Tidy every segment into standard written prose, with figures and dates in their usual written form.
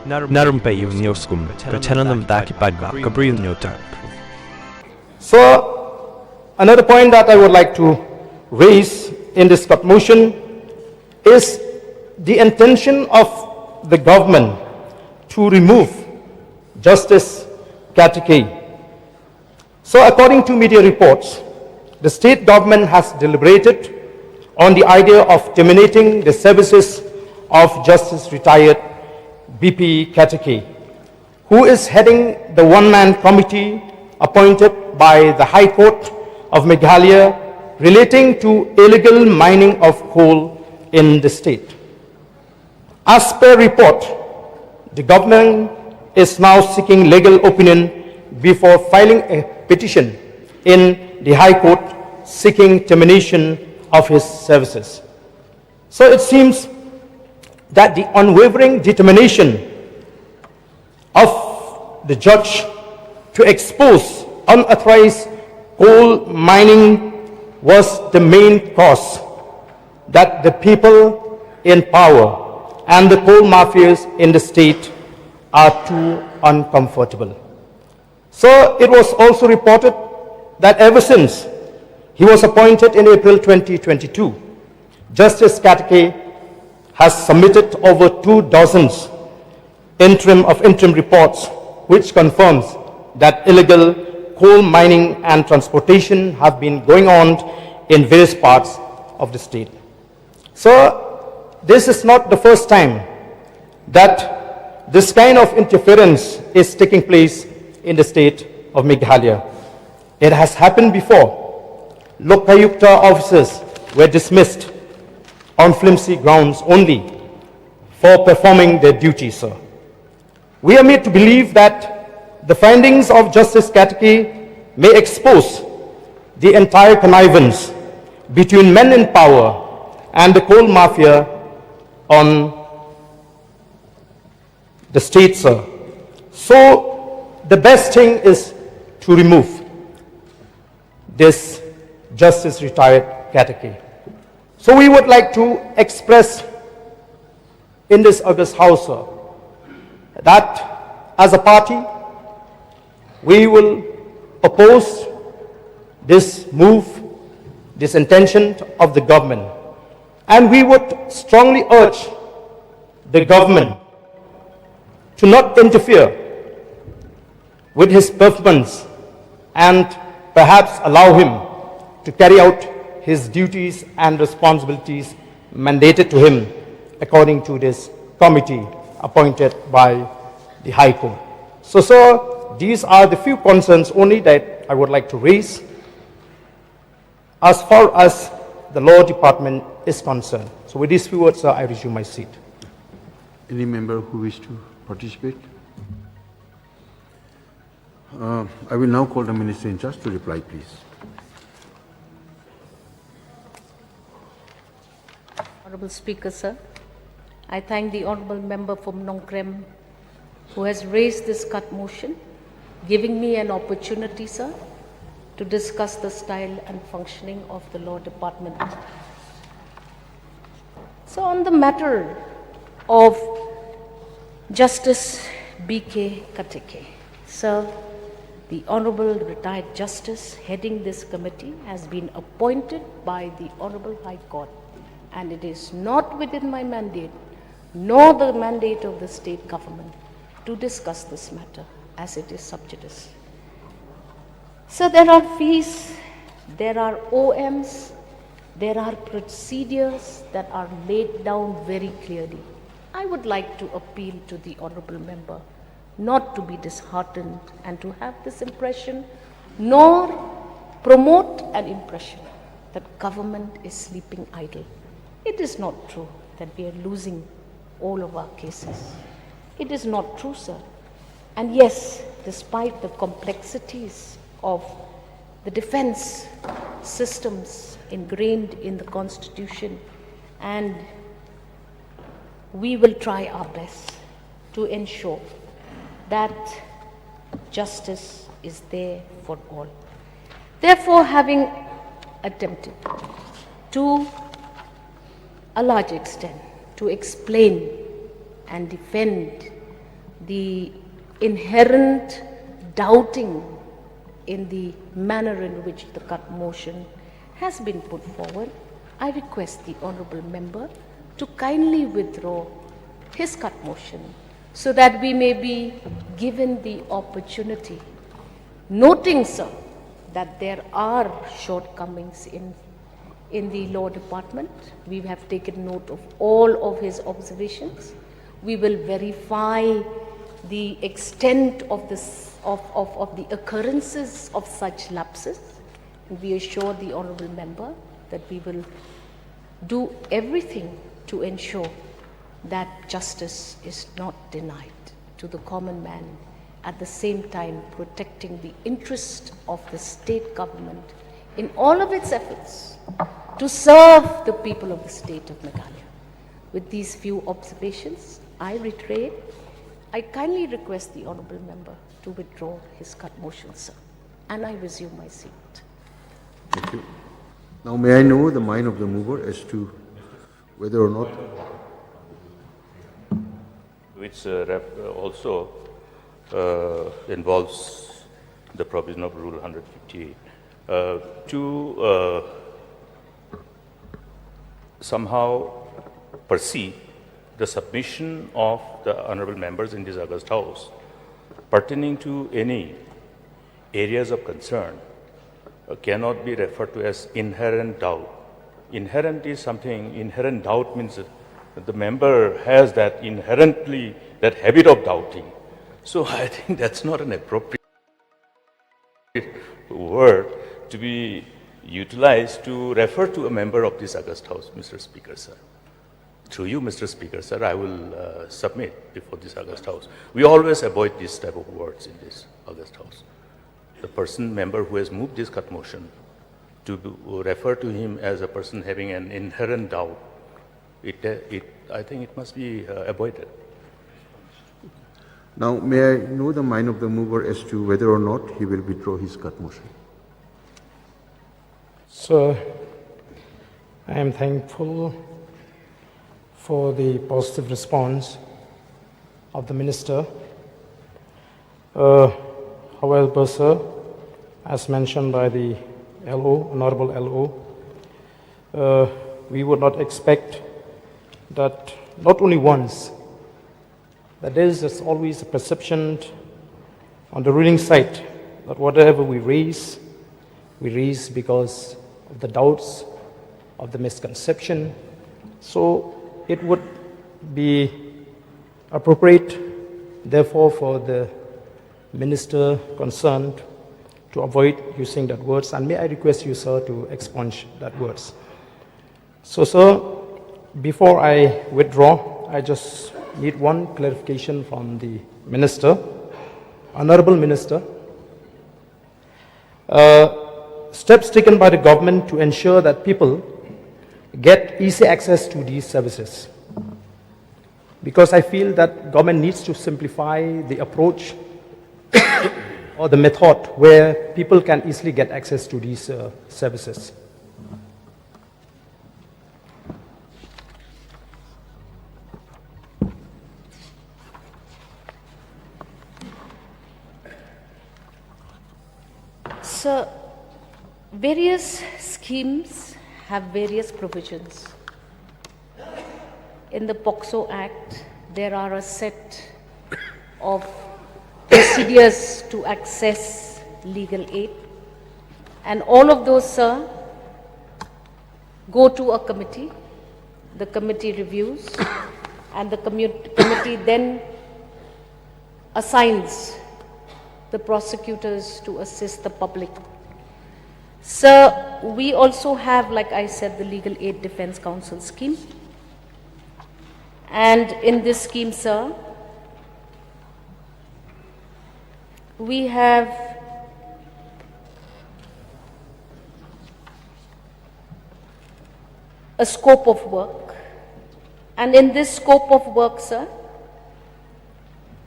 Na Rympei U paidbah Bri U Hynñiewtrep. So, another point that I would like to raise in this cut motion is the intention of the government to remove Justice Katikei. So, according to media reports, the state government has deliberated on the idea of terminating the services of Justice retired BP Katikei, who is heading the one-man committee appointed by the High Court of Meghalaya relating to illegal mining of coal in the state. As per report, the government is now seeking legal opinion before filing a petition in the High Court seeking termination of his services. So it seems that the unwavering determination of the judge to expose unauthorized coal mining was the main cause that the people in power and the coal mafias in the state are too uncomfortable. So it was also reported that ever since he was appointed in April 2022, Justice Katikei has submitted over 24 interim reports which confirms that illegal coal mining and transportation have been going on in various parts of the state. So this is not the first time that this kind of interference is taking place in the state of Meghalaya. It has happened before. Lokayukta officers were dismissed on flimsy grounds only for performing their duties, sir. We are made to believe that the findings of Justice Katikei may expose the entire connivance between men in power and the coal mafia on the state, sir. So the best thing is to remove this Justice retired Katikei. So we would like to express in this August House, sir, that as a party, we will oppose this move, this intention of the government. And we would strongly urge the government to not interfere with his performance and perhaps allow him to carry out his duties and responsibilities mandated to him according to this committee appointed by the High Court. So, sir, these are the few concerns only that I would like to raise as far as the law department is concerned. So with these few words, sir, I resume my seat. Any member who wish to participate? I will now call the Minister in charge to reply, please. Honorable Speaker, sir, I thank the Honorable Member from Nongkrem who has raised this cut motion, giving me an opportunity, sir, to discuss the style and functioning of the Law Department. So on the matter of Justice B.K. Katikei, sir, the Honorable Retired Justice heading this committee has been appointed by the Honorable High Court, and it is not within my mandate nor the mandate of the state government to discuss this matter as it is sub judice. So there are fees, there are OMs, there are procedures that are laid down very clearly. I would like to appeal to the Honorable Member not to be disheartened and to have this impression, nor promote an impression that government is sleeping idle. It is not true that we are losing all of our cases. It is not true, sir. And yes, despite the complexities of the defense systems ingrained in the Constitution, and we will try our best to ensure that justice is there for all. Therefore, having attempted to a large extent to explain and defend the inherent doubting in the manner in which the cut motion has been put forward, I request the honourable member to kindly withdraw his cut motion so that we may be given the opportunity, noting, sir, that there are shortcomings in the law department. We have taken note of all of his observations. We will verify the extent of the occurrences of such lapses. And we assure the honourable member that we will do everything to ensure that justice is not denied to the common man, at the same time protecting the interest of the state government in all of its efforts to serve the people of the state of Meghalaya. With these few observations, I reiterate, I kindly request the honourable member to withdraw his cut motion, sir, and I resume my seat. Thank you. Now may I know the mind of the mover as to whether or not, which also involves the provision of Rule 158, to somehow perceive the submission of the honourable members in this August House pertaining to any areas of concern cannot be referred to as inherent doubt. Inherent is something, inherent doubt means that the member has that inherently, that habit of doubting. So I think that's not an appropriate word to be utilized to refer to a member of this August House, Mr. Speaker, sir. Through you, Mr. Speaker, sir, I will submit before this August House. We always avoid this type of words in this August House. The person, member who has moved this cut motion, to refer to him as a person having an inherent doubt, I think it must be avoided. now may I know the mind of the mover as to whether or not he will withdraw his cut motion? So, I am thankful for the positive response of the Minister. However, sir, as mentioned by the LO, Honorable LO, we would not expect that not only once, that there is always a perception on the ruling side that whatever we raise because of the doubts, of the misconception. So it would be appropriate, therefore, for the Minister concerned to avoid using that words. And may I request you, sir, to expunge that words. So, sir, before I withdraw, I just need one clarification from the Minister. Honorable Minister, steps taken by the government to ensure that people get easy access to these services. Because I feel that government needs to simplify the approach or the method where people can easily get access to these services. So, various schemes have various provisions. In the POCSO Act, there are a set of procedures to access legal aid, and all of those, sir, go to a committee. The committee reviews, and the committee then assigns the prosecutors to assist the public. Sir, we also have, like I said, the Legal Aid Defense Council scheme. And in this scheme, sir, we have a scope of work. And in this scope of work, sir,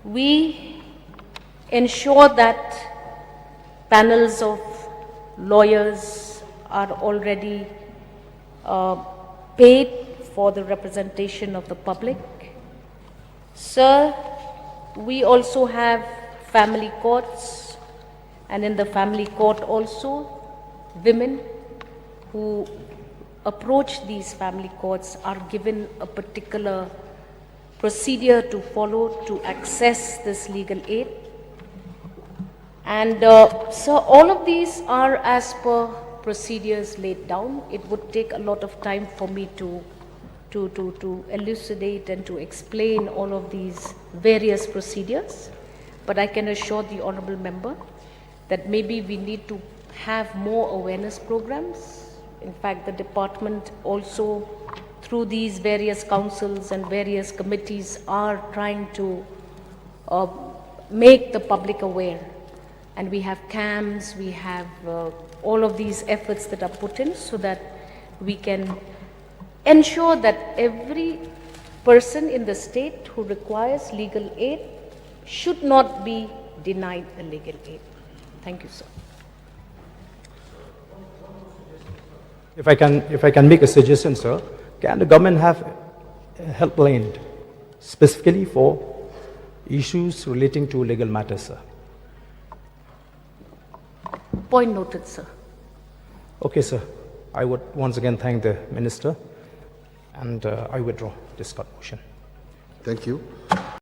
we ensure that panels of lawyers are already paid for the representation of the public. Sir, we also have family courts, and in the family court also, women who approach these family courts are given a particular procedure to follow to access this legal aid. And so all of these are as per procedures laid down. It would take a lot of time for me to elucidate and to explain all of these various procedures. But I can assure the honorable member that maybe we need to have more awareness programs. In fact, the department also, through these various councils and various committees, are trying to make the public aware. And we have CAMs, we have all of these efforts that are put in so that we can ensure that every person in the state who requires legal aid should not be denied the legal aid. Thank you, sir. If I can make a suggestion, sir, can the government have a helpline specifically for issues relating to legal matters, sir? Point noted, sir. Okay, sir. I would once again thank the minister, and I withdraw this court motion. Thank you.